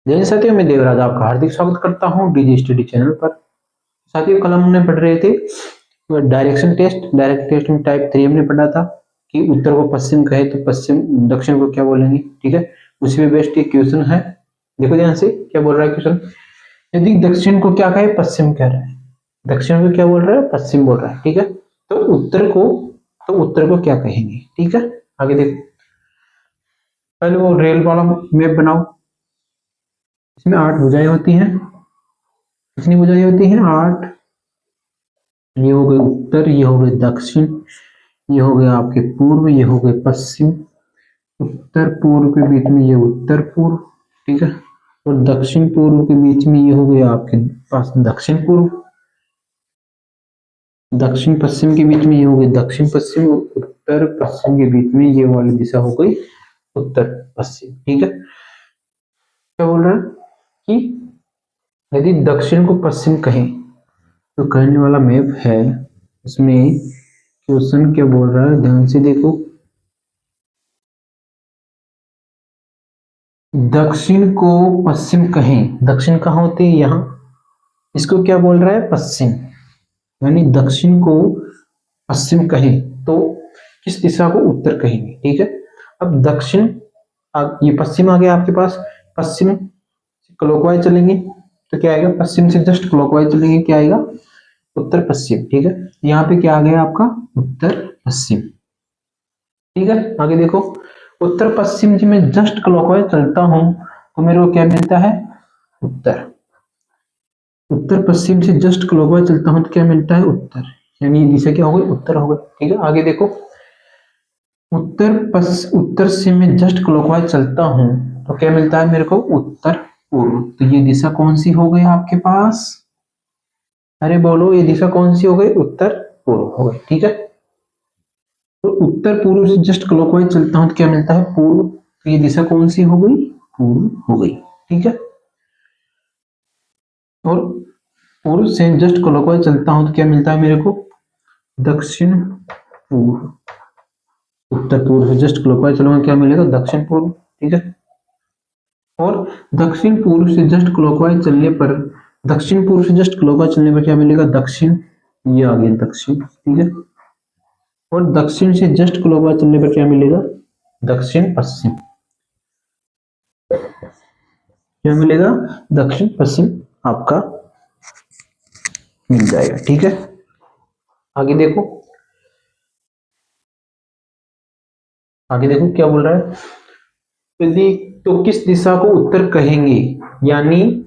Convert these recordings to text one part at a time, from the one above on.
जय साथियों, मैं देवराज आपका हार्दिक स्वागत करता हूं डीजी स्टडी चैनल पर। साथियों, कल हमने पढ़ रहे थे डायरेक्शन टेस्ट। डायरेक्शन टेस्ट में टाइप 3 हमने पढ़ा था कि उत्तर को पश्चिम कहे तो पश्चिम, दक्षिण को क्या बोलेंगे। ठीक है, उसी पे बेस्ट एक क्वेश्चन है। देखो ध्यान से क्या बोल रहा है क्वेश्चन। यदि दक्षिण को क्या कहे, पश्चिम कह रहा है। दक्षिण को क्या बोल रहा है, पश्चिम बोल रहा है। ठीक है, तो उत्तर को क्या कहेंगे। ठीक है, आगे देखो। पहले वो रेल वाला मैप बनाओ। इसमें 8 भुजाएं होती हैं। कितनी भुजाएं होती हैं? 8। ये हो गए उत्तर, ये हो गए दक्षिण, ये हो गए आपके पूर्व, ये हो गए पश्चिम। उत्तर पूर्व के बीच में ये उत्तर पूर्व। ठीक है, और दक्षिण पूर्व के बीच में ये हो गए आपके पास दक्षिण पूर्व। दक्षिण पश्चिम के बीच में ये हो गए दक्षिण पश्चिम, और उत्तर पश्चिम के बीच में ये वाली दिशा हो गई उत्तर पश्चिम। ठीक है, क्या बोल रहा है कि यदि दक्षिण को पश्चिम कहें तो कहने वाला मैप है। इसमें क्वेश्चन क्या बोल रहा है, ध्यान से देखो। दक्षिण को पश्चिम कहें, दक्षिण कहाँ होती है? यहाँ। इसको क्या बोल रहा है? पश्चिम। यानी दक्षिण को पश्चिम कहें तो किस दिशा को उत्तर कहेंगे। ठीक है, अब दक्षिण, ये पश्चिम आ गया आपके पास। पश्चिम क्लॉकवाइज चलेंगे तो क्या आएगा? पश्चिम से जस्ट क्लॉकवाइज चलेंगे, क्या आएगा? उत्तर पश्चिम। ठीक है, यहाँ पे क्या आ गया आपका? उत्तर पश्चिम। ठीक है, आगे देखो। उत्तर पश्चिम जी में जस्ट क्लॉकवाइज चलता हूं तो मेरे को क्या मिलता है? उत्तर। उत्तर पश्चिम से जस्ट क्लॉकवाइज चलता हूं तो क्या मिलता है? उत्तर। यानी ये दिशा क्या हो गई? उत्तर हो गई। ठीक है, आगे देखो। उत्तर से मैं जस्ट क्लॉकवाइज चलता हूं तो क्या मिलता है मेरे को? उत्तर पूर्व। तो ये दिशा कौन सी हो गई आपके पास? अरे बोलो, ये दिशा कौन सी हो गई? उत्तर पूर्व हो गई। ठीक है, तो उत्तर पूर्व से जस्ट क्लॉकवाइज चलता हूं तो क्या मिलता है? पूर्व। तो ये दिशा कौन सी हो गई? पूर्व हो गई। ठीक है, और पूर्व से जस्ट क्लॉकवाइज चलता हूं तो क्या मिलता है मेरे को? दक्षिण पूर्व। उत्तर पूर्व से जस्ट क्लॉकवाइज चलूंगा, क्या मिलेगा? दक्षिण पूर्व। ठीक है, और दक्षिण पूर्व से जस्ट क्लॉकवाइज चलने पर, दक्षिण पूर्व से जस्ट क्लॉकवाइज चलने पर क्या मिलेगा? दक्षिण। ये आ गया दक्षिण। ठीक है, और दक्षिण से जस्ट क्लॉकवाइज चलने पर क्या मिलेगा? दक्षिण पश्चिम। क्या मिलेगा? दक्षिण पश्चिम आपका मिल जाएगा। ठीक है, आगे देखो। आगे देखो क्या बोल रहा है। यदि तो किस दिशा को उत्तर कहेंगे, यानी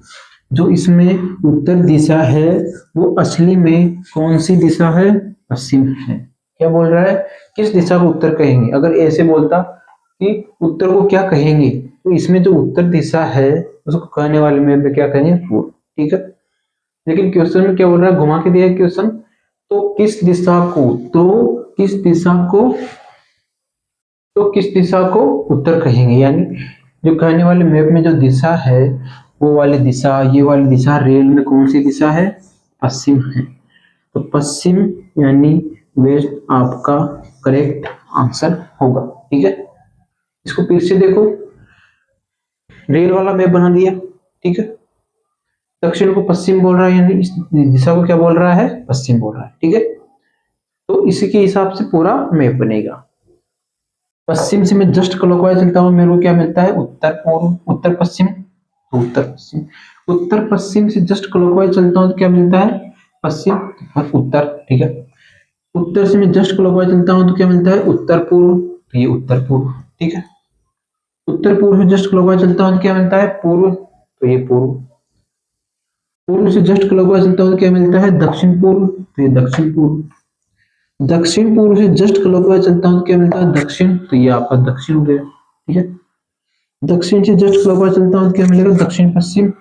जो इसमें उत्तर दिशा है वो असली में कौन सी दिशा है? पश्चिम है। क्या बोल रहा है? किस दिशा को उत्तर कहेंगे। अगर ऐसे बोलता कि उत्तर को क्या कहेंगे, तो इसमें जो उत्तर दिशा है उसको कहने वाले में क्या कहेंगे? पूर्व। ठीक है, लेकिन क्वेश्चन में क्या बोल रहा है, घुमा के दिया है क्वेश्चन। तो किस दिशा को, किस दिशा को उत्तर कहेंगे। यानी जो कहने वाले मैप में जो दिशा है वो वाली दिशा, ये वाली दिशा रेल में कौन सी दिशा है? पश्चिम है। तो पश्चिम यानी वेस्ट आपका करेक्ट आंसर होगा। ठीक है, इसको फिर से देखो। रेल वाला मैप बना दिया। ठीक है, दक्षिण को पश्चिम बोल रहा है, यानी इस दिशा को क्या बोल रहा है? पश्चिम बोल रहा है। ठीक है, तो इसी के हिसाब से पूरा मैप बनेगा। पश्चिम से मैं जस्ट क्लॉकवाइज चलता हूं, मेरे को क्या मिलता है? उत्तर पूर्व। उत्तर पश्चिम, तो उत्तर पश्चिम। उत्तर पश्चिम से जस्ट क्लॉकवाइज चलता हूं तो क्या मिलता है? पश्चिम और उत्तर। ठीक है, उत्तर से मैं जस्ट क्लॉकवाइज चलता हूं तो क्या मिलता है? उत्तर पूर्व। तो ये उत्तर पूर्व। ठीक है, उत्तर पूर्व से जस्ट क्लॉकवाइज चलता हूं तो क्या मिलता है? पूर्व। तो ये पूर्व। पूर्व से जस्ट क्लॉकवाइज चलता हूं तो क्या मिलता है? दक्षिण पूर्व। तो ये दक्षिण पूर्व। दक्षिण पूर्व से जस्ट क्लॉकवाइज चलता हूं तो क्या मिलता है? दक्षिण। तो ये आपका दक्षिण हो गया। ठीक है, दक्षिण से जस्ट क्लॉकवाइज चलता हूं तो क्या मिलेगा? दक्षिण पश्चिम।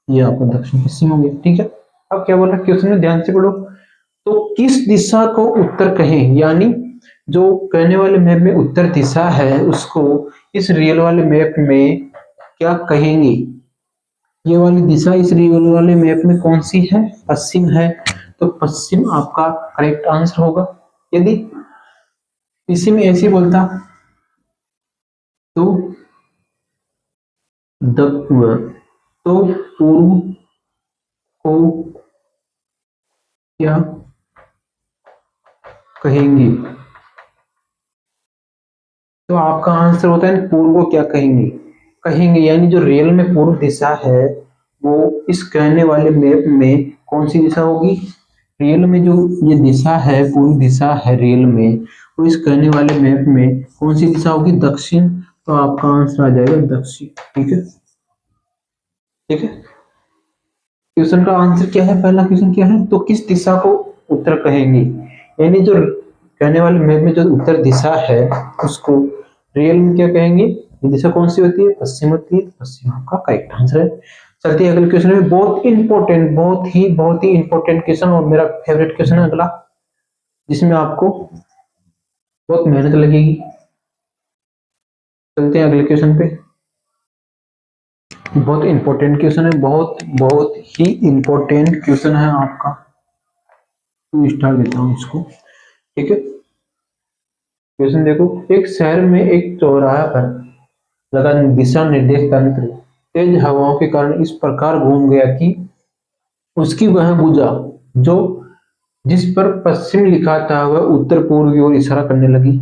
ये आपका दक्षिण पश्चिम हो गया। ठीक है, अब क्या बोल रहा है क्वेश्चन में, ध्यान से पढ़ो। तो किस दिशा को उत्तर कहें, यानी जो कहने वाले मैप में उत्तर दिशा है उसको इस रियल वाले मैप में क्या कहेंगे? ये वाली दिशा इस रियल वाले मैप में कौन सी है? पश्चिम है। तो पश्चिम आपका करेक्ट आंसर होगा। यदि इसी में ऐसे बोलता तो तो पूर्व को क्या कहेंगे? तो आपका आंसर होता है पूर्व को क्या कहेंगे? कहेंगे यानी जो रियल में पूर्व दिशा है वो इस कहने वाले मैप में कौन सी दिशा होगी? रियल में जो ये दिशा है, पूर्व दिशा है रियल में, वो इस कहने वाले मैप में कौन सी दिशा होगी? दक्षिण। तो आपका आंसर आ जाएगा दक्षिण। ठीक है, ठीक है। क्वेश्चन का आंसर क्या है? पहला क्वेश्चन क्या है? तो किस दिशा को उत्तर कहेंगे? यानी जो कहने वाले मैप में जो उत्तर दिशा है उसको रियल में क्या कहेंगे? ये दिशा कौन सी होती है? पश्चिम होती है। पश्चिम आपका करेक्ट आंसर है। चलते हैं अगले क्वेश्चन में। बहुत इंपॉर्टेंट, बहुत ही इंपॉर्टेंट क्वेश्चन और मेरा फेवरेट क्वेश्चन है अगला, जिसमें आपको बहुत मेहनत लगेगी। चलते हैं अगले क्वेश्चन पे। बहुत इंपॉर्टेंट क्वेश्चन है, बहुत बहुत ही इंपॉर्टेंट क्वेश्चन है आपका। 2 स्टार देता हूँ इसको। ठीक है, क्वेश्चन देखो। एक शहर में एक चौराहा पर लगा दिशा निर्देश तंत्र तेज हवाओं के कारण इस प्रकार घूम गया कि उसकी वह भुजा जो जिस पर पश्चिम लिखा था वह उत्तर पूर्व की ओर इशारा करने लगी।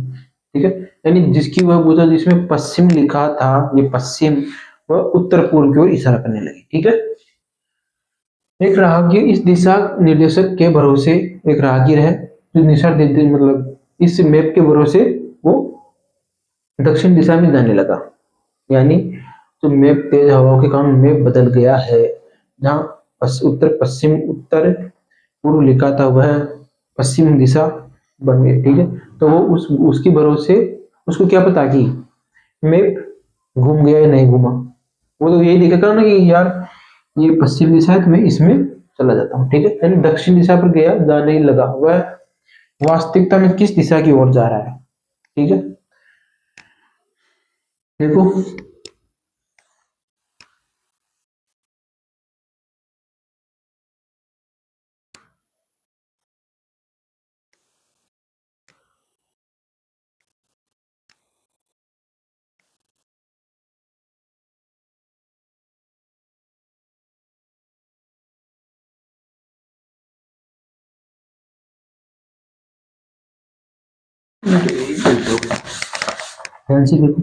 ठीक है, यानी जिसकी वह भुजा जिसमें पश्चिम लिखा था, ये पश्चिम, वह उत्तर पूर्व की ओर इशारा करने लगी। ठीक है, एक राहगीर इस दिशा निर्देशक के भरोसे, एक राहगीर है जो दिशा मतलब इस मैप के भरोसे वो दक्षिण दिशा में जाने लगा। यानी जो मैप तेज हवाओं के कारण मैप बदल गया है, जहाँ उत्तर पश्चिम, उत्तर पूर्व लिखा था वह पश्चिम दिशा बन गई। ठीक है, तो वो उसके भरोसे उसको क्या पता कि मैप घूम गया या नहीं घूमा। वो तो यही देखेगा ना कि यार ये पश्चिम दिशा है तो मैं इसमें चला जाता हूँ। ठीक है, यानी दक्षिण दिशा पर गया, जाने लगा, वह वास्तविकता में किस दिशा की ओर जा रहा है। ठीक है, देखो। ध्यान से देखो।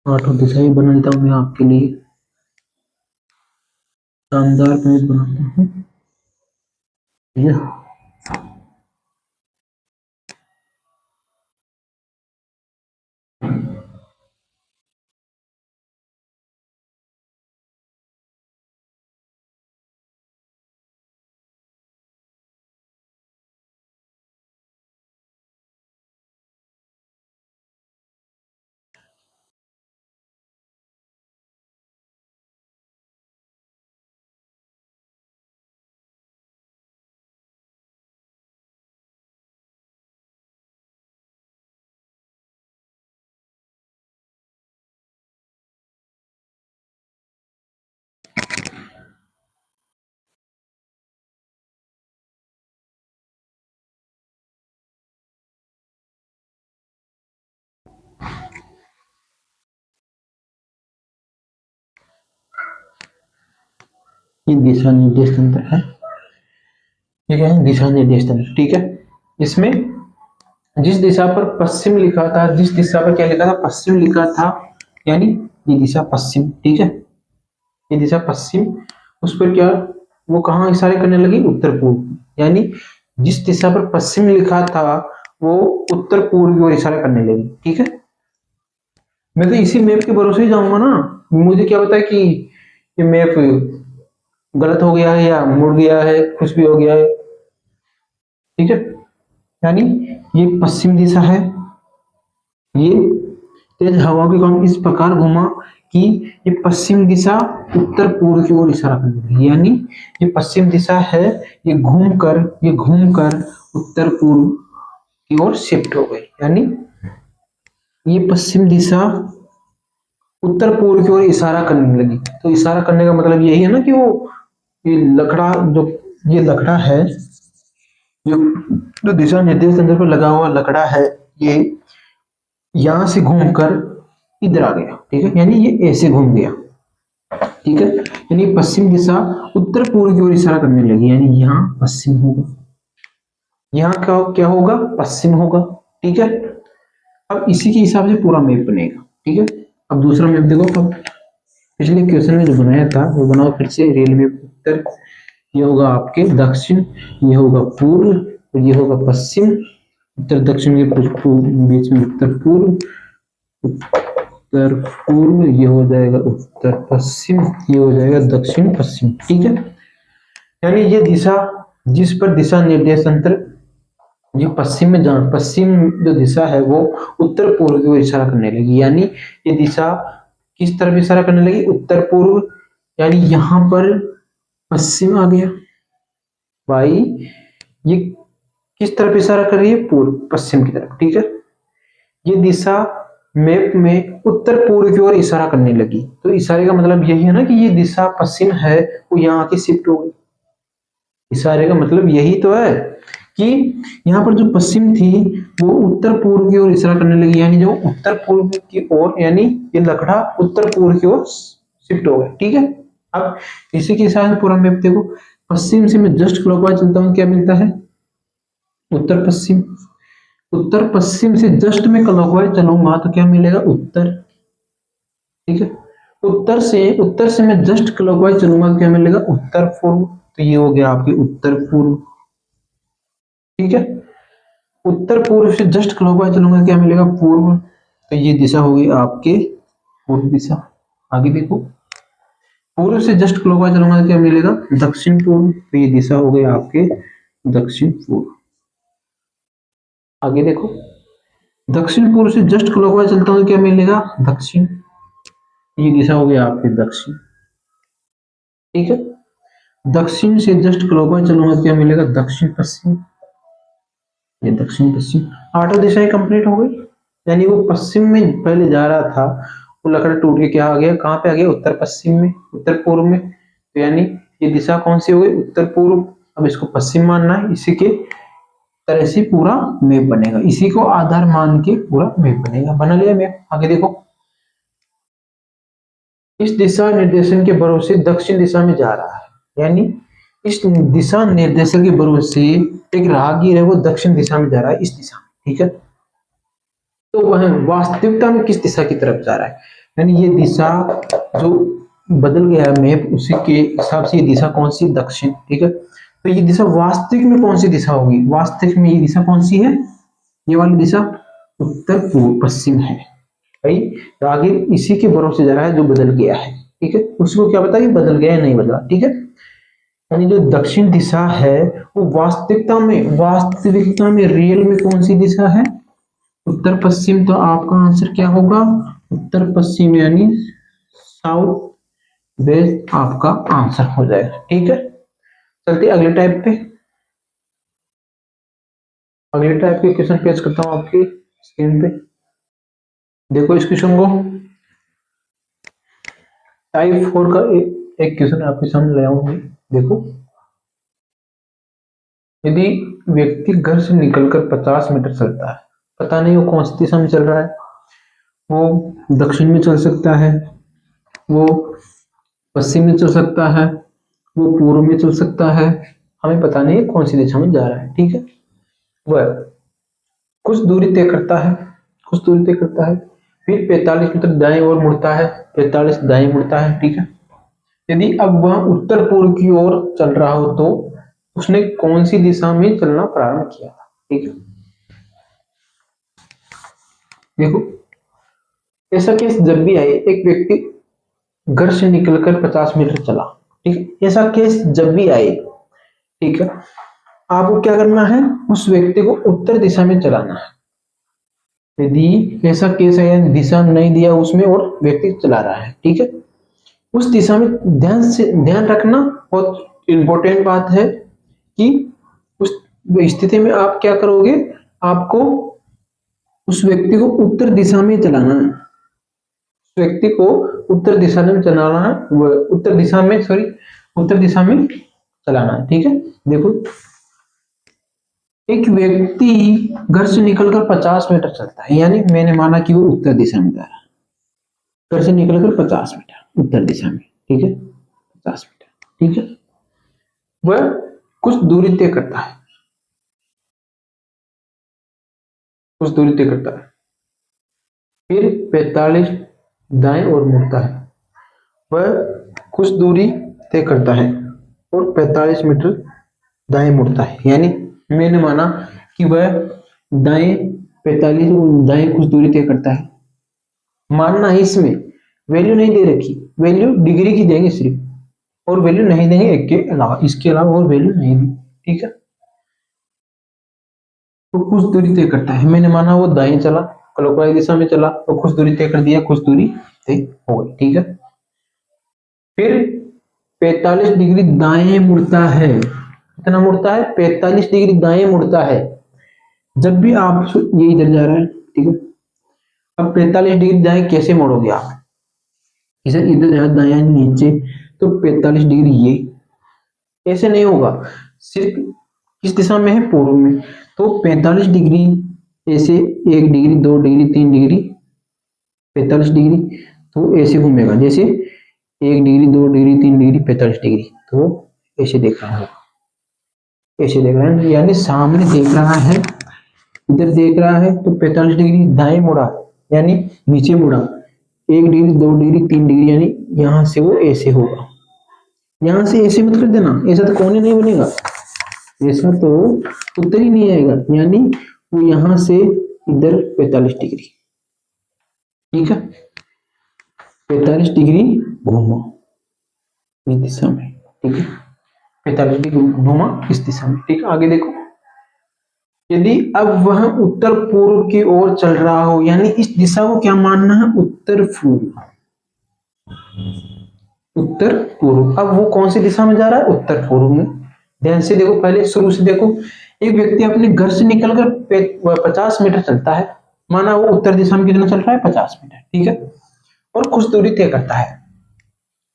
8 दिशाएं बना देता हूँ मैं आपके लिए, शानदार मैप बनाता हूँ। यह दिशा निर्देश तंत्र है। ये क्या है? दिशा निर्देश तंत्र। ठीक है, इसमें जिस दिशा पर पश्चिम लिखा था, जिस दिशा पर क्या लिखा था? पश्चिम लिखा था, यानी ये दिशा पश्चिम। ठीक है, ये दिशा पश्चिम, उस पर क्या वो कहाँ इशारे करने लगी? उत्तर पूर्व। यानी जिस दिशा पर पश्चिम लिखा था वो उत्तर पूर्व की ओर इशारा करने लगी। ठीक है, मैं तो इसी मैप के भरोसे ही जाऊंगा ना, मुझे क्या पता है कि ये मैप गलत हो गया है या मुड़ गया है, कुछ भी हो गया है। ठीक है, यानी ये पश्चिम दिशा है, ये तेज हवा के कारण इस प्रकार घुमा कि ये पश्चिम दिशा उत्तर पूर्व की ओर इशारा करने लगी। यानी ये पश्चिम दिशा है, ये घूमकर उत्तर पूर्व की ओर शिफ्ट हो गई। यानी ये पश्चिम दिशा उत्तर पूर्व की ओर इशारा करने लगी। तो इशारा करने का मतलब यही है ना कि वो ये लकड़ा जो ये लकड़ा है, जो जो दिशा निर्देश तंत्र पर लगा हुआ लकड़ा है, ये यहां से घूमकर इधर आ गया, ठीक है, यानी ये ऐसे घूम गया, ठीक है, यानी पश्चिम दिशा उत्तर पूर्व की ओर इशारा करने लगी, यानी यहाँ पश्चिम होगा, यहाँ क्या क्या होगा, पश्चिम होगा, ठीक है। अब इसी के हिसाब से पूरा मैप बनेगा, ठीक है। अब दूसरा मैप देखो, अब पिछले क्वेश्चन में जो बनाया था वो बनाओ फिर से। रेलवे उत्तर, ये होगा आपके दक्षिण, ये होगा पूर्व, और ये होगा पश्चिम। उत्तर दक्षिण के बीच में उत्तर पूर्व, उत्तर पूर्व, ये हो जाएगा उत्तर पश्चिम, ये हो जाएगा दक्षिण पश्चिम, ठीक है। यानी ये दिशा, जिस पर दिशा निर्देश तंत्र जो पश्चिम में जहाँ पश्चिम जो दिशा है वो उत्तर पूर्व की ओर इशारा करने लगी, यानी ये दिशा किस तरफ इशारा करने लगी, उत्तर पूर्व, यानी यहां पर पश्चिम आ गया भाई, ये किस तरफ इशारा कर रही है, पूर्व पश्चिम की तरफ, ठीक है। ये दिशा मैप में उत्तर पूर्व की ओर इशारा करने लगी, तो इशारे का मतलब यही है ना कि ये दिशा पश्चिम है, वो यहाँ आके शिफ्ट हो गई। इशारे का मतलब यही तो है कि यहाँ पर जो पश्चिम थी वो उत्तर पूर्व की ओर इशारा करने लगी, यानी जो उत्तर पूर्व की ओर, यानी ये लकड़ा उत्तर पूर्व की ओर शिफ्ट हो गया, ठीक है। अब इसी के हिसाब से पूरा मैप देखो, पश्चिम से मैं जस्ट क्लॉकवाइज चलता हूँ, क्या मिलता है, उत्तर पश्चिम। उत्तर पश्चिम से जस्ट में क्लॉकवाइज चलूंगा तो क्या मिलेगा, उत्तर, ठीक है। उत्तर से मैं जस्ट क्लॉकवाइज चलूंगा तो क्या मिलेगा, उत्तर पूर्व, तो ये हो गया आपके उत्तर पूर्व, ठीक है। उत्तर पूर्व से जस्ट क्लॉकवाइज चलूंगा क्या मिलेगा, पूर्व, तो ये दिशा होगी आपके पूर्व दिशा। आगे देखो, पूर्व से जस्ट क्लॉकवाइज चलूंगा तो क्या मिलेगा, दक्षिण पूर्व, तो ये दिशा हो गई आपके दक्षिण पूर्व। आगे देखो, दक्षिण पूर्व से जस्ट क्लॉकवाइज चलता हूं तो क्या मिलेगा, दक्षिण, ये दिशा हो गई आपकी दक्षिण, ठीक है। दक्षिण से जस्ट क्लॉकवाइज चलूंगा तो क्या मिलेगा, दक्षिण पश्चिम, ये दक्षिण पश्चिम। आठों दिशाएं कंप्लीट हो गई, यानी वो पश्चिम में पहले जा रहा था, वो लकड़ा टूट के क्या आ गया, कहाँ पे आ गया, उत्तर पश्चिम में, उत्तर पूर्व में, तो यानी ये दिशा कौन सी हो गई, उत्तर पूर्व। अब इसको पश्चिम मानना है, इसी के तरह से पूरा मैप बनेगा, इसी को आधार मान के पूरा मैप बनेगा। बना लिया मैप। आगे देखो, इस दिशा निर्देशन के भरोसे दक्षिण दिशा में जा रहा है, यानी इस दिशा निर्देशन के भरोसे एक राहगीर है, वो दक्षिण दिशा में जा रहा है, इस दिशा में, ठीक है। तो वह वास्तविकता में किस दिशा की तरफ जा रहा है, यानी ये दिशा जो बदल गया है मैप, उसी के हिसाब से ये दिशा कौन सी, दक्षिण, ठीक है। तो ये दिशा वास्तविक में कौन सी दिशा होगी, वास्तविक में ये दिशा कौन सी है, ये वाली दिशा उत्तर पूर्व पश्चिम है भाई। राहगीर इसी के भरोसे जा रहा है जो बदल गया है, ठीक है। उसको क्या पता कि बदल गया है नहीं बदला, ठीक है। यानी जो दक्षिण दिशा है वो वास्तविकता में रियल में कौन सी दिशा है, उत्तर पश्चिम। तो आपका आंसर क्या होगा, उत्तर पश्चिम, यानी साउथ वेस्ट आपका आंसर हो जाएगा, ठीक है। चलते अगले टाइप पे, अगले टाइप के क्वेश्चन पेश करता हूं आपकी स्क्रीन पे। देखो इस क्वेश्चन को, टाइप 4 का एक क्वेश्चन आपके सामने लाया हूं। देखो, यदि व्यक्ति घर से निकलकर 50 मीटर चलता है, पता नहीं वो कौन सी दिशा में चल रहा है, वो दक्षिण में चल सकता है, वो पश्चिम में चल सकता है, वो पूर्व में चल सकता है, हमें पता नहीं कौन सी दिशा में जा रहा है, ठीक है। वह कुछ दूरी तय करता है, कुछ दूरी तय करता है, फिर 45 मीटर दाएं ओर मुड़ता है, 45 दाएं मुड़ता है, ठीक है। यदि अब वह उत्तर पूर्व की ओर चल रहा हो तो उसने कौन सी दिशा में चलना प्रारंभ किया था, ठीक है। देखो, ऐसा केस जब भी आए, एक व्यक्ति घर से निकलकर 50 मीटर चला, ठीक है, ऐसा केस जब भी आए, ठीक है, आपको क्या करना है, उस व्यक्ति को उत्तर दिशा में चलाना है। यदि ऐसा केस है, दिशा नहीं दिया उसमें और व्यक्ति चला रहा है, ठीक है, उस दिशा में ध्यान रखना, बहुत इंपॉर्टेंट बात है कि उस स्थिति में आप क्या करोगे, आपको उस व्यक्ति को उत्तर दिशा में चलाना है, उस व्यक्ति को उत्तर दिशा में चलाना है, उत्तर दिशा में चलाना है, ठीक है। देखो, एक व्यक्ति घर से निकलकर 50 मीटर चलता है, यानी मैंने माना कि वो उत्तर दिशा में जा रहा है। घर से निकलकर 50 मीटर उत्तर दिशा में, ठीक है, 50 मीटर, ठीक है। वह कुछ दूरी तय करता है, कुछ दूरी तय करता है, फिर 45 दाएं ओर मुड़ता है। वह कुछ दूरी तय करता है और 45 मीटर दाएं मुड़ता है, यानी मैंने माना कि वह दाएं 45 और दाएं कुछ दूरी तय करता है। मानना है, इसमें वैल्यू नहीं दे रखी, वैल्यू डिग्री की देंगे सिर्फ, और वैल्यू नहीं देंगे एक के अलावा, इसके अलावा और वैल्यू नहीं दी, ठीक है। तो कुछ दूरी तय करता है, मैंने माना वो दाएं चला, क्लॉकवाइज दिशा में चला, तो कुछ दूरी तय कर दिया, कुछ दूरी तय हो गई, ठीक है। फिर 45 डिग्री दाएं मुड़ता है। कितना मुड़ता है? 45 डिग्री दाएं मुड़ता है। जब भी आप, ये इधर जा रहा है, ठीक है, अब 45 डिग्री दाएं कैसे मोड़ोगे आप? इसे इधर जा दाएं नीचे, तो 45 डिग्री ये ऐसे नहीं होगा, सिर्फ किस दिशा में है? पूर्व में। तो 45 डिग्री ऐसे, 1 डिग्री 2 डिग्री 3 डिग्री 45 डिग्री, तो ऐसे घूमेगा, जैसे 1 डिग्री 2 डिग्री 3 डिग्री 45 डिग्री, तो ऐसे देख रहा है, ऐसे देख रहा है, यानी सामने देख रहा है, इधर देख रहा है, तो 45 डिग्री दाएं मुड़ा, यानी नीचे मुड़ा, 1 डिग्री 2 डिग्री 3 डिग्री, यानी यहां से वो ऐसे होगा। यहां से ऐसे मत कर देना, ऐसा तो कोने नहीं बनेगा, ऐसा तो उत्तर ही नहीं आएगा, यानी वो यहां से इधर 45 डिग्री, ठीक है, 45 डिग्री घूमा इस दिशा में, ठीक है, 45 डिग्री घूमा इस दिशा में, ठीक है। आगे देखो, यदि अब वह उत्तर पूर्व की ओर चल रहा हो, यानी इस दिशा को क्या मानना है? उत्तर पूर्व, उत्तर पूर्व। अब वो कौन सी दिशा में जा रहा है? उत्तर पूर्व में। ध्यान से देखो, पहले शुरू से देखो, एक व्यक्ति अपने घर से निकलकर 50 मीटर चलता है, माना वो उत्तर दिशा में कितना चल रहा है? 50 मीटर, ठीक है, और कुछ दूरी तय करता है,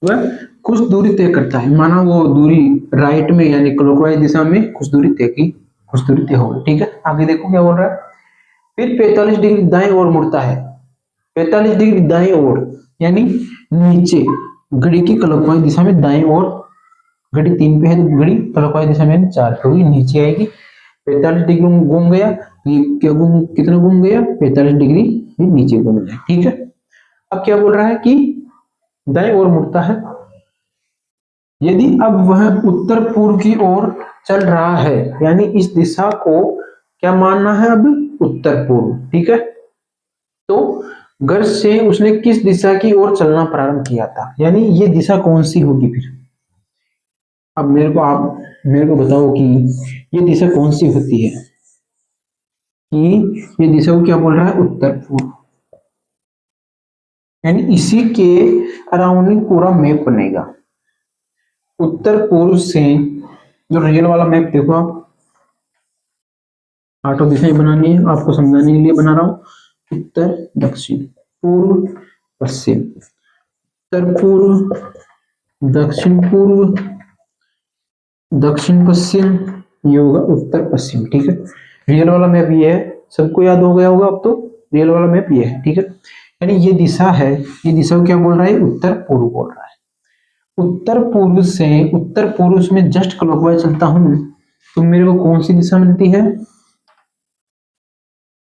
वह कुछ दूरी तय करता है, माना वो दूरी राइट में यानी क्लॉकवाइज दिशा में कुछ दूरी तय की, कुछ दूरी तय हो गई, ठीक है। आगे देखो क्या बोल रहा है, फिर 45 डिग्री दाएं ओर मुड़ता है। 45 डिग्री दाएं ओर, यानी नीचे, घड़ी की क्लॉकवाइज दिशा में दाएं ओर, घड़ी 3 पे है तो घड़ी क्लॉकवाइज दिशा में 4 पे होगी, नीचे आएगी। 45 डिग्री घूम गया, ये क्या घूम, कितना घूम गया? 45 डिग्री ये नीचे घूम गया, ठीक है। अब क्या बोल रहा है कि दाएं ओर मुड़ता है। यदि अब वह उत्तर पूर्व की ओर चल रहा है, यानी इस दिशा को क्या मानना है? अब उत्तर पूर्व, ठीक है। तो घर से उसने किस दिशा की ओर चलना प्रारंभ किया था, यानी ये दिशा कौन सी होगी फिर? अब मेरे को बताओ कि ये दिशा कौन सी होती है? कि ये दिशा को क्या बोल रहा है? उत्तर पूर्व, यानी इसी के अराउंडिंग पूरा मैप बनेगा। उत्तर पूर्व से, जो रियल वाला मैप देखो आप, 8 दिशाएं बनानी है, आपको समझाने के लिए बना रहा हूं। उत्तर दक्षिण पूर्व पश्चिम, उत्तर पूर्व दक्षिण पूर्व दक्षिण पश्चिम, ये होगा उत्तर पश्चिम, ठीक है। रियल वाला मैप ये है, सबको याद हो गया होगा अब तो। रियल वाला मैप ये है, ठीक है, यानी ये दिशा है, ये दिशा को क्या बोल रहा है? उत्तर पूर्व बोल रहा है। उत्तर पूर्व से, उत्तर पूर्व में जस्ट क्लॉकवाइज चलता हूं तो मेरे को कौन सी दिशा मिलती है?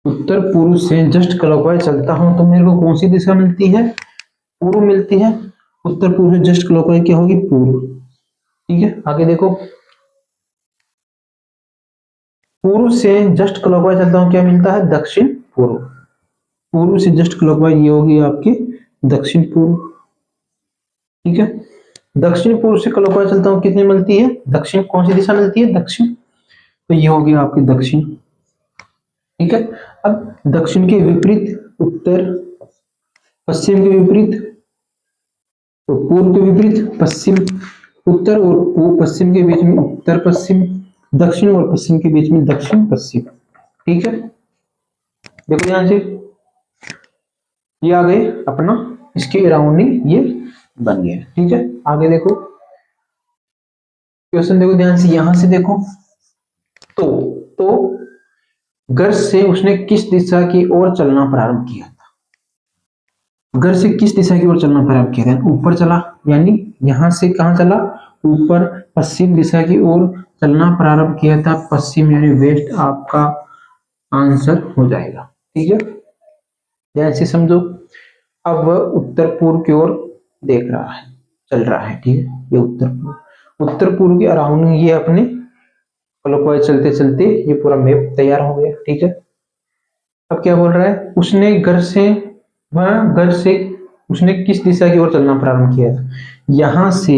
उत्तर पूर्व से जस्ट क्लॉकवाइज चलता हूं तो मेरे को कौन सी दिशा मिलती है? पूर्व मिलती है। उत्तर पूर्व से जस्ट क्लॉकवाइज क्या होगी? पूर्व, ठीक है। आगे देखो, पूर्व से जस्ट क्लॉकवाइज चलता हूं, क्या मिलता है? दक्षिण पूर्व। पूर्व से जस्ट क्लॉकवाइज ये होगी आपकी दक्षिण पूर्व, ठीक है। दक्षिण पूर्व से क्लॉकवाइज चलता हूं, कितनी मिलती है? दक्षिण, कौन सी दिशा मिलती है? दक्षिण, तो ये होगी आपकी दक्षिण, ठीक है। अब दक्षिण के विपरीत उत्तर, पश्चिम के विपरीत तो पूर्व के विपरीत पश्चिम, उत्तर और पश्चिम के बीच में उत्तर पश्चिम, दक्षिण और पश्चिम के बीच में दक्षिण पश्चिम, ठीक है। देखो ध्यान से, ये आ गए अपना, इसके अराउंडिंग ये बन गया, ठीक है। आगे देखो क्वेश्चन, देखो ध्यान से, यहां से देखो, तो तो घर से उसने किस दिशा की ओर चलना प्रारंभ किया था? घर से किस दिशा की ओर चलना प्रारंभ किया था? ऊपर चला, यानी यहां से कहां चला? ऊपर, पश्चिम दिशा की ओर चलना प्रारंभ किया था। पश्चिम यानी वेस्ट आपका आंसर हो जाएगा। ठीक है, ध्यान से समझो। अब वह उत्तर पूर्व की ओर देख रहा है, चल रहा है। ठीक है, ये उत्तर पूर्व के अराउंड ये अपने क्लॉकवाइज चलते चलते ये पूरा मैप तैयार हो गया। ठीक है, अब क्या बोल रहा है? घर से उसने किस दिशा की ओर चलना प्रारंभ किया था? यहां से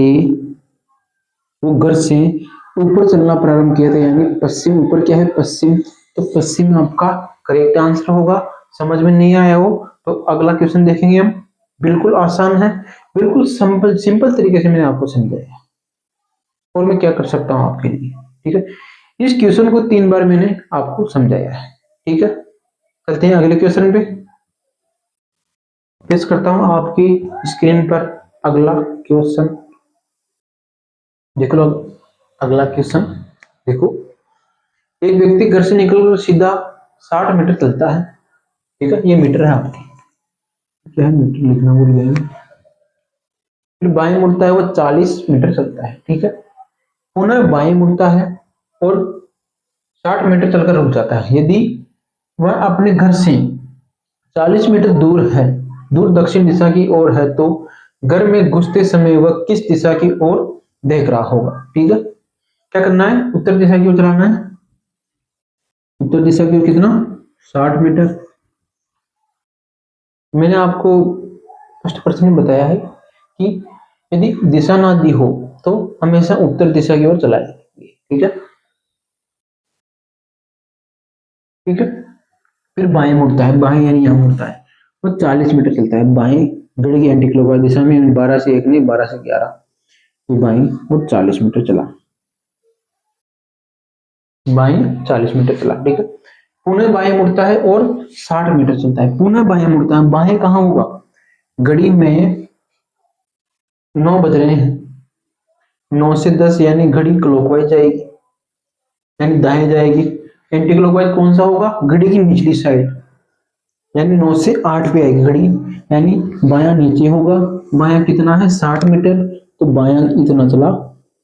वो घर से ऊपर चलना प्रारंभ किया था, यानी पश्चिम। ऊपर क्या है? पश्चिम। तो पश्चिम आपका करेक्ट आंसर होगा। समझ में नहीं आया हो तो अगला क्वेश्चन देखेंगे हम। बिल्कुल आसान है, बिल्कुल सिंपल सिंपल तरीके से मैंने आपको समझाया, और मैं क्या कर सकता हूँ आपके लिए। ठीक है, इस क्वेश्चन को 3 बार मैंने आपको समझाया है। ठीक है, चलते हैं अगले क्वेश्चन पे। पेश करता हूं आपकी स्क्रीन पर अगला क्वेश्चन। देख लो अगला क्वेश्चन। देखो, एक व्यक्ति घर से निकलकर सीधा 60 मीटर चलता है। ठीक है, ये मीटर है आपकी, क्या है? मीटर लिखना भूल गया मैं। फिर बाएं मुड़ता है, वो 40 मीटर चलता है। ठीक है, पुनः बाएं मुड़ता है और 60 मीटर चलकर रुक जाता है। यदि वह अपने घर से 40 मीटर दूर दक्षिण दिशा की ओर है, तो घर में घुसते समय वह किस दिशा की ओर देख रहा होगा? ठीक है, क्या करना है? उत्तर दिशा की ओर चलाना है। उत्तर दिशा की ओर कितना? 60 मीटर। मैंने आपको फर्स्ट पर्सन में बताया है कि यदि दिशा ना दी हो तो हमेशा उत्तर दिशा की ओर चलाए। ठीक है, ठीक है। फिर बाएं मुड़ता है, बाएं यानी यहाँ मुड़ता है, वो 40 मीटर चलता है बाएं, घड़ी की एंटी क्लॉकवाइज दिशा में। 12 से 1 नहीं, 12 से 11, तो बाएं वो 40 मीटर चला। बाएं 40 मीटर चला। ठीक है, पुनः बाएं मुड़ता है और 60 मीटर चलता है। पुनः बाएं मुड़ता है, बाएं कहाँ होगा? घड़ी में 9 बज रहे हैं, 9 से 10, यानी घड़ी क्लॉकवाइज जाएगी, यानी दाएं जाएगी। एंटी क्लॉकवाइज कौन सा होगा? घड़ी की निचली साइड, यानी 9 से 8 पे आएगी घड़ी, यानी बायां नीचे होगा। बायां कितना है? 60 मीटर। तो बायां इतना चला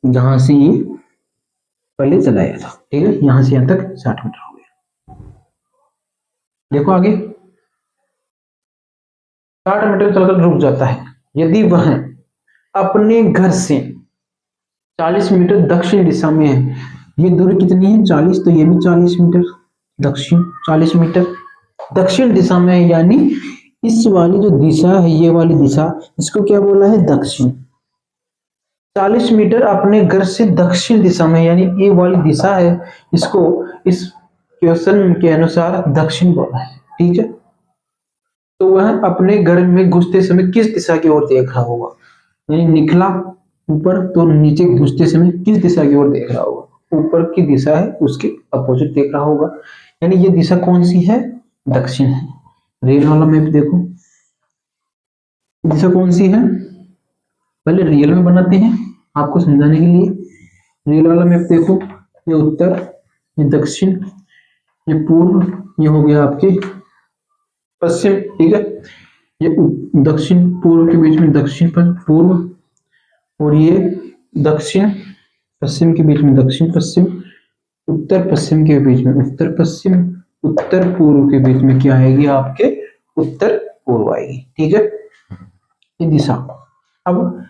जहां से ये पहले चलाया था। ठीक है, यहां से यहां तक 60 मीटर हो गया। देखो आगे, 60 मीटर चलकर रुक जाता है। यदि वह अपने घर से 40 मीटर दक्षिण दिशा में है, ये दूरी कितनी है? 40, तो ये भी 40 मीटर दक्षिण, 40 मीटर दक्षिण दिशा में है, यानी इस वाली जो दिशा है, ये वाली दिशा, इसको क्या बोला है? दक्षिण। 40 मीटर अपने घर से दक्षिण दिशा में, यानी ये वाली दिशा है, इसको इस क्वेश्चन के अनुसार दक्षिण बोला है। ठीक है, तो वह अपने घर में घुसते समय किस दिशा की ओर देख रहा होगा? यानी निकला ऊपर, तो नीचे घुसते समय किस दिशा की ओर देख रहा होगा? ऊपर की दिशा है उसके अपोजिट देख रहा होगा, यानी ये दिशा कौन सी है? दक्षिण है। रेल वाला मैप देखो, दिशा कौन सी है? पहले रियल में बनाते हैं आपको समझाने के लिए। रेल वाला मैप देखो, ये उत्तर, ये दक्षिण, ये पूर्व, ये हो गया आपके पश्चिम। ठीक है, ये दक्षिण पूर्व के बीच में दक्षिण पर पूर्व, और ये दक्षिण पश्चिम के बीच में दक्षिण पश्चिम, उत्तर पश्चिम के बीच में उत्तर पश्चिम, उत्तर पूर्व के बीच में क्या आएगी? आपके उत्तर पूर्व आएगी। ठीक है, ये दिशा। अब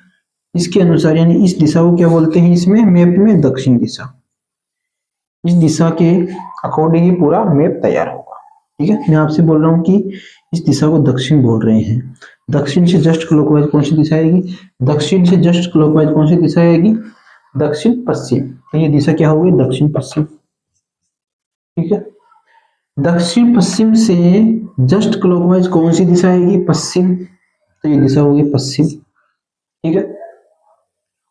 इसके अनुसार, यानी इस दिशा को क्या बोलते हैं इसमें मैप में? दक्षिण दिशा। इस दिशा के अकॉर्डिंग ही पूरा मैप तैयार होगा। ठीक है, मैं आपसे बोल रहा हूँ कि इस दिशा को दक्षिण बोल रहे हैं। दक्षिण से जस्ट क्लॉकवाइज कौन सी दिशा आएगी? दक्षिण से जस्ट क्लॉकवाइज कौन सी दिशा आएगी? दक्षिण पश्चिम। तो ये दिशा क्या होगी? दक्षिण पश्चिम। ठीक है, दक्षिण पश्चिम से जस्ट क्लॉकवाइज कौन सी दिशा आएगी? पश्चिम। तो ये दिशा होगी पश्चिम। ठीक है,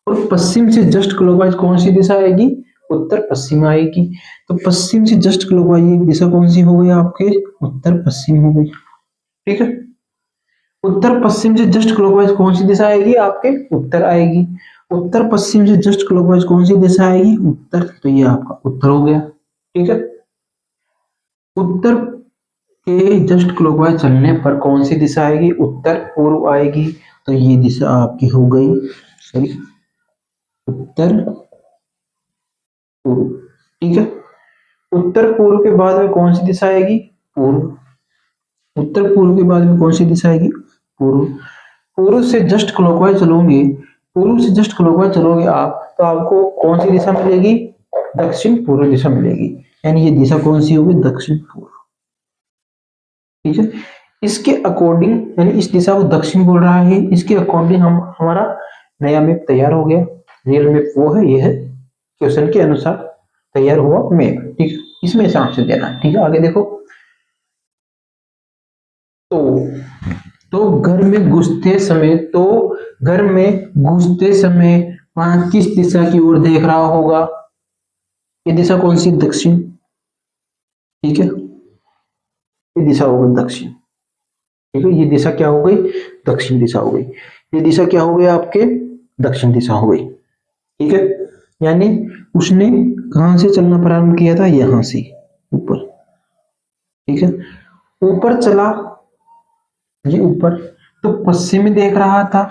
और पश्चिम से जस्ट क्लॉकवाइज कौन सी दिशा आएगी? उत्तर पश्चिम आएगी। तो पश्चिम से जस्ट क्लॉकवाइज दिशा कौन सी हो गई आपके? उत्तर पश्चिम हो गई। ठीक है, उत्तर पश्चिम से जस्ट क्लॉकवाइज कौन सी दिशा आएगी? आपके उत्तर आएगी। उत्तर पश्चिम से जस्ट क्लॉकवाइज कौन सी दिशा आएगी? उत्तर। तो ये आपका उत्तर हो गया। ठीक है, उत्तर के जस्ट क्लॉकवाइज चलने पर कौन सी दिशा आएगी? उत्तर पूर्व आएगी। तो ये दिशा आपकी हो गई, सॉरी, उत्तर पूर्व। ठीक है, उत्तर पूर्व के बाद में कौन सी दिशा आएगी? पूर्व। उत्तर पूर्व के बाद में कौन सी दिशा आएगी? पूर्व। पूर्व से जस्ट क्लॉकवाइज चलोगे, पूर्व से जस्ट क्लॉकवाइज चलोगे आप, तो आपको कौन सी दिशा मिलेगी? दक्षिण पूर्व दिशा मिलेगी। यानी ये दिशा कौन सी होगी? दक्षिण पूर्व। ठीक है, इसके अकॉर्डिंग, यानी इस दिशा को दक्षिण बोल रहा है, इसके अकॉर्डिंग हम हमारा नया मैप तैयार हो गया। रियल मैप वो है, ये है, क्वेश्चन के अनुसार तैयार हुआ मैप। ठीक है, इसमें से आंसर देना। ठीक है, आगे देखो। तो घर में घुसते समय, तो घर में घुसते समय वहां किस दिशा की ओर देख रहा होगा? ये दिशा कौन सी? दक्षिण। ठीक है, ये दिशा हो गई दक्षिण। ठीक है, ये दिशा क्या हो गई? दक्षिण दिशा हो गई। ये दिशा क्या हो गई आपके? दक्षिण दिशा हो गई। ठीक है, यानी उसने कहां से चलना प्रारंभ किया था? यहां से ऊपर। ठीक है, ऊपर चला, ये ऊपर, तो पश्चिम में देख रहा था।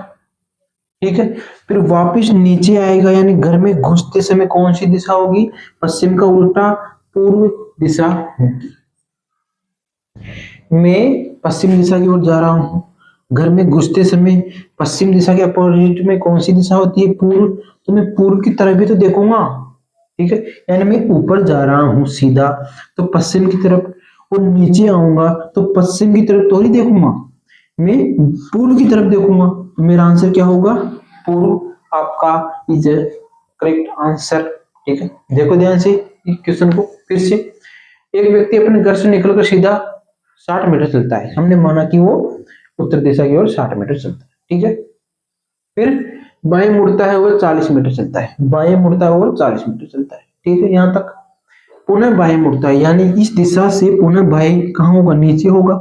ठीक है, फिर वापस नीचे आएगा, यानी घर में घुसते समय कौन सी दिशा होगी? पश्चिम का उल्टा पूर्व दिशा होगी। मैं पश्चिम दिशा की ओर जा रहा हूं, घर में घुसते समय पश्चिम दिशा के अपोजिट में कौन सी दिशा होती है? पूर्व। तो मैं पूर्व की तरफ भी तो देखूंगा। ठीक है, यानी मैं ऊपर जा रहा हूं सीधा, तो पश्चिम की तरफ, और नीचे आऊंगा तो पश्चिम की तरफ तो ही देखूंगा, मैं पूर्व की तरफ देखूंगा। तो मेरा आंसर क्या होगा? पूर्व आपका इज करेक्ट आंसर। ठीक है, देखो ध्यान से क्वेश्चन को फिर से। एक व्यक्ति अपने घर से निकलकर सीधा 60 मीटर चलता है। हमने माना कि वो उत्तर दिशा की ओर 60 मीटर चलता है। ठीक है, फिर बाएं मुड़ता है वो 40 मीटर चलता है, बाएं मुड़ता है वो 40 मीटर चलता है। ठीक है, यहां तक। पुनः बाएं मुड़ता है, यानी इस दिशा से पुनः बाएं कहाँ होगा? नीचे होगा।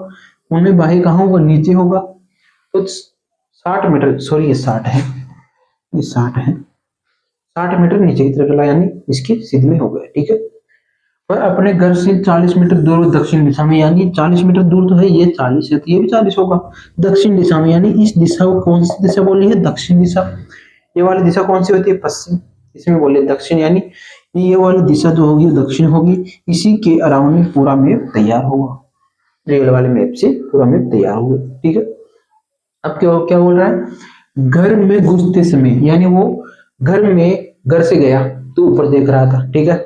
पुनः बाएं कहाँ होगा? नीचे होगा। तो 60 मीटर, सॉरी ये 60 है, ये 60 है, 60 मीटर नीचे की तरफ चला, यानी इसके सीध में हो गया। ठीक है, और अपने घर से 40 मीटर दूर दक्षिण दिशा में, यानी 40 मीटर दूर तो है, ये 40 है तो ये भी 40 होगा। दक्षिण दिशा में, यानी इस दिशा को कौन सी दिशा बोली है? दक्षिण दिशा। ये वाली दिशा कौन सी होती है? पश्चिम। इसमें बोले दक्षिण, यानी ये वाली दिशा जो होगी दक्षिण होगी। इसी के अराउंड में पूरा मैप तैयार होगा, रेल वाले मैप से पूरा मैप तैयार होगा। ठीक है, अब क्या क्या बोल रहा है? घर में घुसते समय, यानी वो घर से गया तो ऊपर देख रहा था। ठीक है,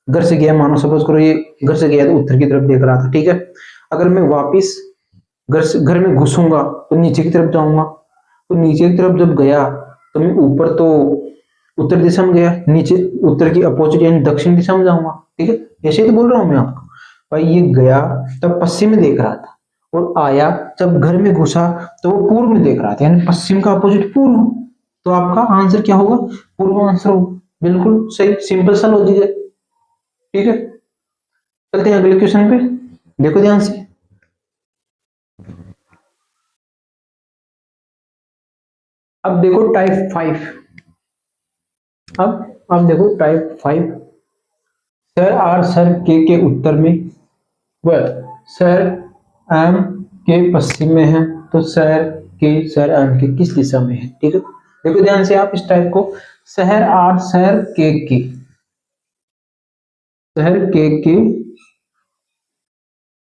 घर से गया, मानो सपोज करो ये घर से गया तो उत्तर की तरफ देख रहा था। ठीक है, अगर मैं वापिस घर में घुसूंगा तो नीचे की तरफ जाऊंगा, तो नीचे की तरफ जब गया तो मैं ऊपर तो उत्तर दिशा में गया, नीचे उत्तर की अपोजिट यानी दक्षिण दिशा में जाऊंगा। ठीक है, ऐसे ही तो बोल रहा हूं मैं आपको। भाई ये गया तब पश्चिम में देख रहा था, और आया जब घर में घुसा तो वो पूर्व में देख रहा था, यानी पश्चिम का अपोजिट पूर्व। तो आपका आंसर क्या होगा? पूर्व आंसर होगा। बिल्कुल सही, सिंपल सा लॉजिक है। ठीक है, चलते हैं अगले क्वेश्चन पे, देखो ध्यान से। अब देखो टाइप 5। अब देखो टाइप 5। सर आर सर के उत्तर में, वह सर एम के पश्चिम में है, तो सर एम के किस दिशा में है? ठीक है, देखो ध्यान से आप इस टाइप को। शहर आर शहर के शहर के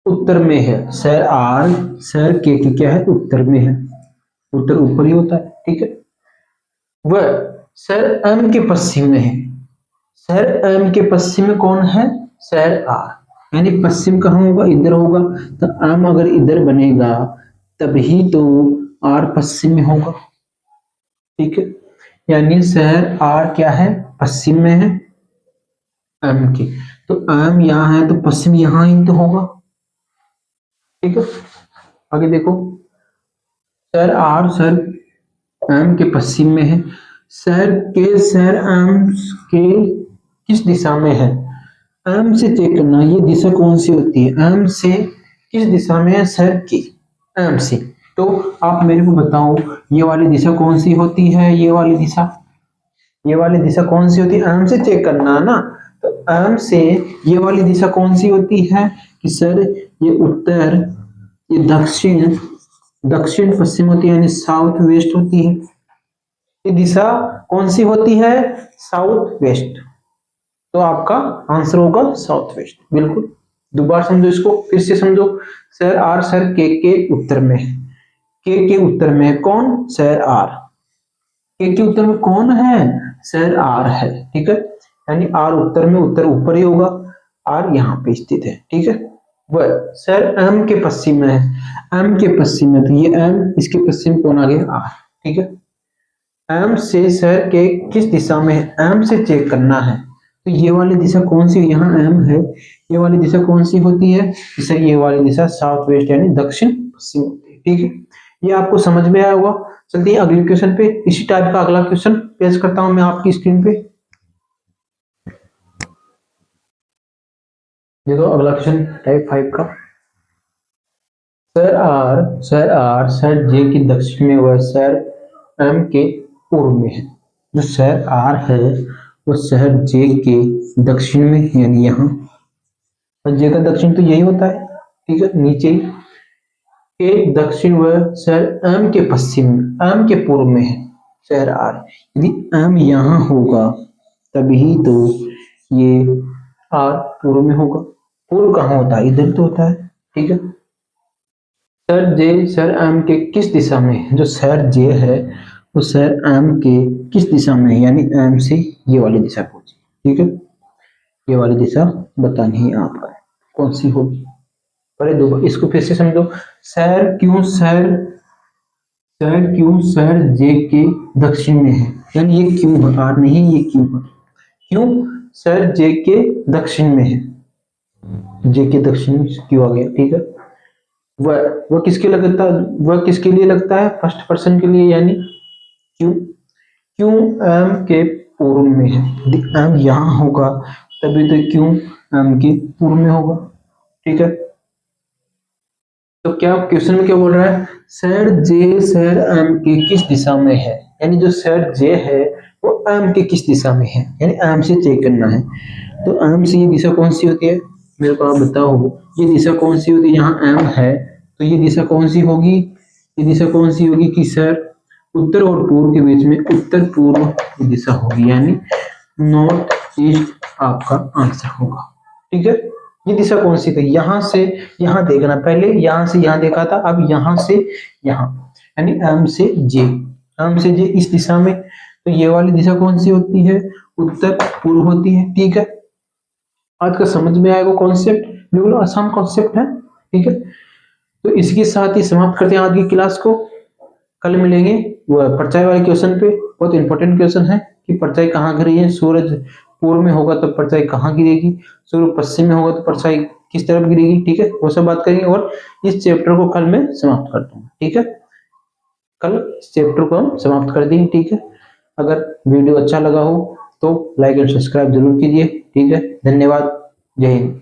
उत्तर में है। शहर आर शहर के क्या है? उत्तर में है। उत्तर ऊपर ही होता है। ठीक है, वह शहर एम के पश्चिम में है। शहर एम के पश्चिम में कौन है? शहर आर, यानी पश्चिम कहाँ होगा? इधर होगा। तो एम अगर इधर बनेगा तभी तो आर पश्चिम में होगा। ठीक है, यानी शहर आर क्या है? पश्चिम में है एम के, तो एम यहाँ है तो पश्चिम यहाँ ही तो होगा। ठीक है, आगे देखो। शहर आर शहर एम के पश्चिम में है। शहर एम के किस दिशा में है? एम से चेक करना, ये दिशा कौन सी होती है? एम से किस दिशा में है? शहर की एम से। तो आप मेरे को बताओ ये वाली दिशा कौन सी होती है? ये वाली दिशा कौन सी होती है? एम से चेक करना है ना। तो एम से ये वाली दिशा कौन सी होती है कि सर ये उत्तर, ये दक्षिण, दक्षिण पश्चिम होती है यानी साउथ वेस्ट होती है। ये दिशा कौन सी होती है? South west. तो आपका आंसर होगा साउथ वेस्ट, बिल्कुल। दोबारा समझो इसको, फिर से समझो। सर आर सर के उत्तर में है। के उत्तर में है कौन? सर आर। के उत्तर में कौन है? सर आर है, ठीक है। यानी आर उत्तर में, उत्तर ऊपर ही होगा, आर यहाँ पे स्थित है, ठीक है। वह सर एम के पश्चिम में है, एम के पश्चिम में, तो ये एम, इसके पश्चिम कौन आ गया? आर, ठीक है। एम से सर के किस दिशा में है, एम से चेक करना है। तो ये वाली दिशा कौन सी? यहाँ एम है, ये वाली दिशा कौन सी होती है? सर ये वाली दिशा साउथ वेस्ट यानी दक्षिण पश्चिम होती है, ठीक है। ये आपको समझ में आया होगा। चलते हैं अगले क्वेश्चन पे। इसी टाइप का अगला क्वेश्चन पेश करता हूं मैं आपकी स्क्रीन पे। देखो अगला क्वेश्चन टाइप 5 का। सर जे की दक्षिण में व सर एम के पूर्व में है। जो सर आर है वो शहर जे के दक्षिण में है, यानी यहाँ। और जे का दक्षिण तो यही होता है, ठीक है, नीचे ही। के दक्षिण व शहर एम के पश्चिम, एम के पूर्व में है शहर आर। यदि एम यहाँ होगा तभी तो ये आर पूर्व में होगा। पूर्व कहाँ होता है? इधर तो होता है, ठीक है। सर जे सर एम के किस दिशा में है? जो सर जे है वो सर एम के किस दिशा में है, यानी एम से ये वाली दिशा पूछी, ठीक है। ये वाली दिशा बतानी है आपको कौन सी होगी। पहले दो इसको फिर से समझो। सर क्यों सर जे के दक्षिण में है, यानी ये क्यों है, आर नहीं, ये क्यों है। क्यों सर जे के दक्षिण में है, जे के दक्षिण में क्यों आ गया, ठीक है। वह किसके लगता है? वह किसके लिए लगता है? फर्स्ट पर्सन के लिए, यानी क्यों। क्यों एम के पूर्व में है। यदि एम यहाँ होगा तभी तो क्यों एम के पूर्व में होगा, ठीक है। तो क्या क्वेश्चन में क्या बोल रहा है? सर जे सर एम के किस दिशा में है, यानी जो सर जे है वो एम के किस दिशा में है, यानी एम से चेक करना है। तो एम से ये दिशा कौन सी होती है? मेरे को आप बताओ, ये दिशा कौन सी होती है? यहाँ एम है तो ये दिशा कौन सी होगी? ये दिशा कौन सी होगी कि सर उत्तर और पूर्व के बीच में उत्तर पूर्व दिशा होगी, यानी नॉर्थ ईस्ट आपका आंसर होगा, ठीक है। ये दिशा कौन सी थी? यहां से यहां देखना, पहले यहां से यहां देखा था, अब यहां से यहां, यानी एम से जे, एम से जे इस दिशा में। तो ये वाली दिशा कौन सी होती है? उत्तर पूर्व होती है, ठीक है। आज का समझ में आएगा कॉन्सेप्ट, बिल्कुल आसान कॉन्सेप्ट है, ठीक है। तो इसके साथ ही समाप्त करते हैं आज की क्लास को। कल मिलेंगे वो परछाई वाले क्वेश्चन पे। बहुत इंपॉर्टेंट क्वेश्चन है कि परछाई कहाँ गिरी है। सूरज पूर्व में होगा तो परछाई कहाँ गिरेगी, सूर्य पश्चिम में होगा तो परछाई किस तरफ गिरेगी, ठीक है। वो सब बात करेंगे और इस चैप्टर को कल मैं समाप्त कर दूंगा, ठीक है। कल इस चैप्टर को हम समाप्त कर देंगे, ठीक है। अगर वीडियो अच्छा लगा हो तो लाइक एंड सब्सक्राइब जरूर कीजिए, ठीक है। धन्यवाद, जय हिंद।